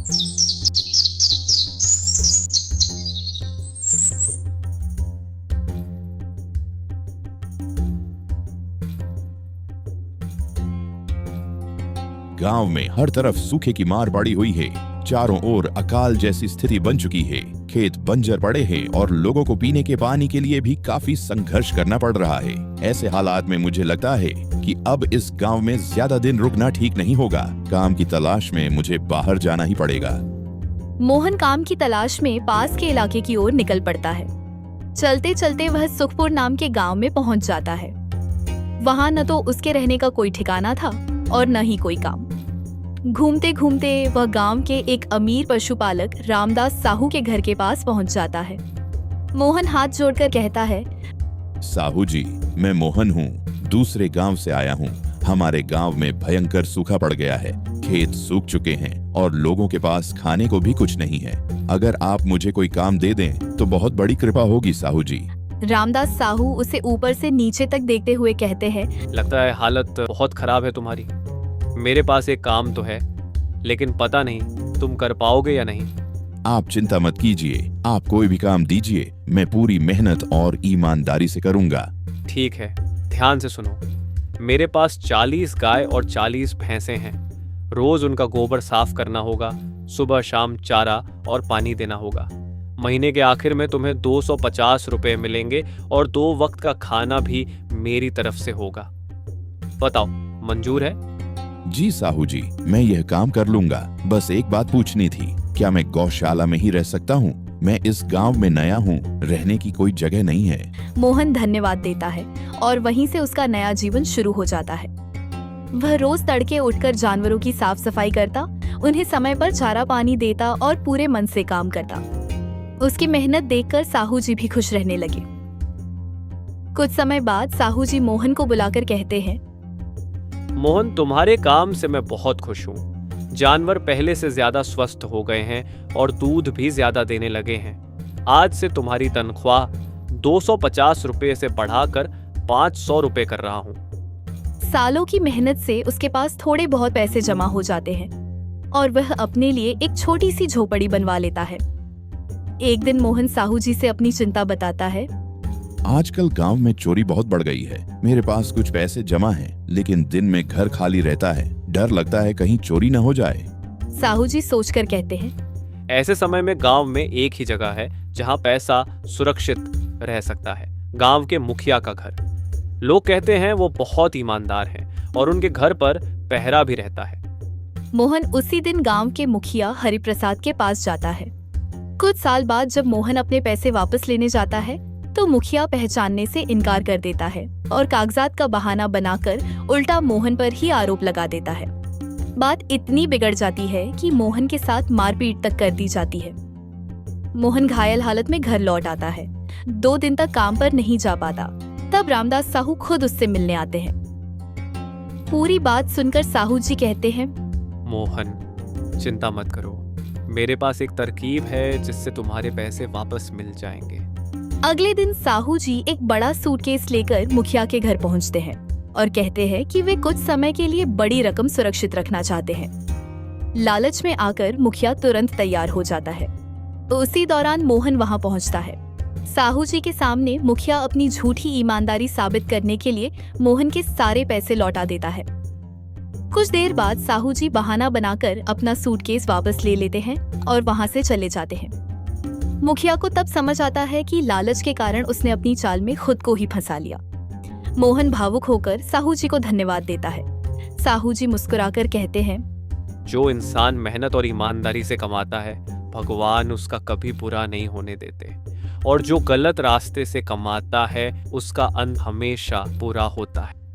गांव में हर तरफ सूखे की मार पड़ी हुई है। चारों ओर अकाल जैसी स्थिति बन चुकी है। खेत बंजर पड़े हैं और लोगों को पीने के पानी के लिए भी काफी संघर्ष करना पड़ रहा है। ऐसे हालात में मुझे लगता है कि अब इस गांव में ज्यादा दिन रुकना ठीक नहीं होगा। काम की तलाश में मुझे बाहर जाना ही पड़ेगा। मोहन काम की तलाश में पास के इलाके की ओर निकल पड़ता है। चलते चलते वह सुखपुर नाम के गांव में पहुंच जाता है। वहां न तो उसके रहने का कोई ठिकाना था और न ही कोई काम। घूमते घूमते वह गांव के एक अमीर पशुपालक रामदास साहू के घर के पास पहुंच जाता है। मोहन हाथ जोड़कर कहता है, साहू जी, मैं मोहन हूँ, दूसरे गांव से आया हूँ। हमारे गांव में भयंकर सूखा पड़ गया है। खेत सूख चुके हैं और लोगों के पास खाने को भी कुछ नहीं है। अगर आप मुझे कोई काम दे दें तो बहुत बड़ी कृपा होगी साहू जी। रामदास साहू उसे ऊपर से नीचे तक देखते हुए कहते हैं, लगता है हालत बहुत खराब है तुम्हारी। मेरे पास एक काम तो है, लेकिन पता नहीं तुम कर पाओगे या नहीं। आप चिंता मत कीजिए, आप कोई भी काम दीजिए, मैं पूरी मेहनत और ईमानदारी से करूंगा। ठीक है, ध्यान से सुनो। मेरे पास 40 गाय और 40 भैंसें हैं। रोज उनका गोबर साफ करना होगा, सुबह शाम चारा और पानी देना होगा। महीने के आखिर में तुम्हें 250 रुपए मिलेंगे और 2 वक्त का खाना भी मेरी तरफ से होगा। बताओ, मंजूर है? जी साहू जी, मैं यह काम कर लूंगा। बस एक बात पूछनी थी, क्या मैं गौशाला में ही रह सकता हूँ? मैं इस गांव में नया हूँ, रहने की कोई जगह नहीं है। मोहन धन्यवाद देता है और वहीं से उसका नया जीवन शुरू हो जाता है। वह रोज तड़के उठकर जानवरों की साफ सफाई करता, उन्हें समय पर चारा पानी देता और पूरे मन से काम करता। उसकी मेहनत देखकर साहू जी भी खुश रहने लगे। कुछ समय बाद साहू जी मोहन को बुलाकर कहते हैं, मोहन, तुम्हारे काम से मैं बहुत खुश हूँ। जानवर पहले से ज्यादा स्वस्थ हो गए हैं और दूध भी ज्यादा देने लगे हैं। आज से तुम्हारी तनख्वाह 250 रुपए से बढ़ाकर 500 रुपए कर रहा हूँ। सालों की मेहनत से उसके पास थोड़े बहुत पैसे जमा हो जाते हैं और वह अपने लिए एक छोटी सी झोपड़ी बनवा लेता है। एक दिन मोहन साहू जी से अपनी चिंता बताता है, आजकल गांव में चोरी बहुत बढ़ गई है। मेरे पास कुछ पैसे जमा हैं, लेकिन दिन में घर खाली रहता है। डर लगता है कहीं चोरी न हो जाए। साहू जी सोचकर कहते हैं, ऐसे समय में गांव में एक ही जगह है जहां पैसा सुरक्षित रह सकता है, गांव के मुखिया का घर। लोग कहते हैं वो बहुत ईमानदार हैं और उनके घर पर पहरा भी रहता है। मोहन उसी दिन गांव के मुखिया हरिप्रसाद के पास जाता है। कुछ साल बाद जब मोहन अपने पैसे वापस लेने जाता है तो मुखिया पहचानने से इनकार कर देता है और कागजात का बहाना बनाकर उल्टा मोहन पर ही आरोप लगा देता है। बात इतनी बिगड़ जाती है कि मोहन के साथ मारपीट तक कर दी जाती है। मोहन घायल हालत में घर लौट आता है। 2 दिन तक काम पर नहीं जा पाता। तब रामदास साहू खुद उससे मिलने आते हैं। पूरी बात सुनकर साहू जी कहते हैं, मोहन, चिंता मत करो, मेरे पास एक तरकीब है जिससे तुम्हारे पैसे वापस मिल जाएंगे। अगले दिन साहू जी एक बड़ा सूटकेस लेकर मुखिया के घर पहुंचते हैं और कहते हैं कि वे कुछ समय के लिए बड़ी रकम सुरक्षित रखना चाहते हैं। लालच में आकर मुखिया तुरंत तैयार हो जाता है। उसी दौरान मोहन वहां पहुंचता है। साहू जी के सामने मुखिया अपनी झूठी ईमानदारी साबित करने के लिए मोहन के सारे पैसे लौटा देता है। कुछ देर बाद साहू जी बहाना बनाकर अपना सूटकेस वापस ले लेते हैं और वहां से चले जाते हैं। मुखिया को तब समझ आता है कि लालच के कारण उसने अपनी चाल में खुद को ही फंसा लिया। मोहन भावुक होकर साहू जी को धन्यवाद देता है। साहू जी मुस्कुराकर कहते हैं, जो इंसान मेहनत और ईमानदारी से कमाता है, भगवान उसका कभी बुरा नहीं होने देते, और जो गलत रास्ते से कमाता है उसका अंत हमेशा बुरा होता है।